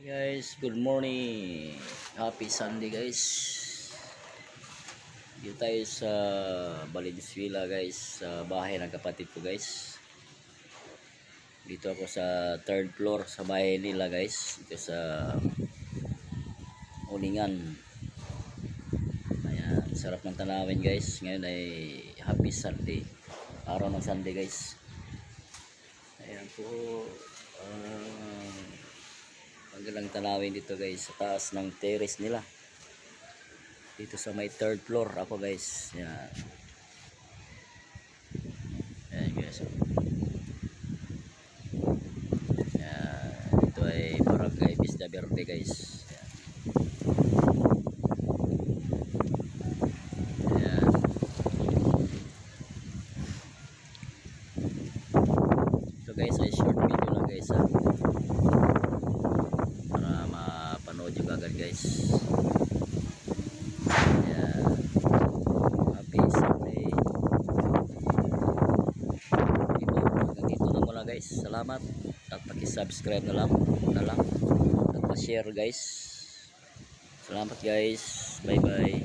Guys, good morning. Happy Sunday guys. Dito tayo sa Valenzuela guys, sa bahay ng kapatid ko guys. Dito ako sa third floor sa bahay nila guys. Dito sa Ulingan. Ayan, sarap ng tanawin guys. Ngayon ay Happy Sunday. Araw ng Sunday guys. Ayan po. Magalang tanawin dito guys sa taas ng terrace nila. Dito sa may third floor ako guys. Yan. Ayan guys. Yan. Ito ay Barangay Vista Verde guys. Yan. Ayan. Ito guys ay short video lang guys ha. Para mapanood yung agad guys. Guys, salamat at paki-subscribe na lang at pa-share guys. Salamat guys. Bye bye.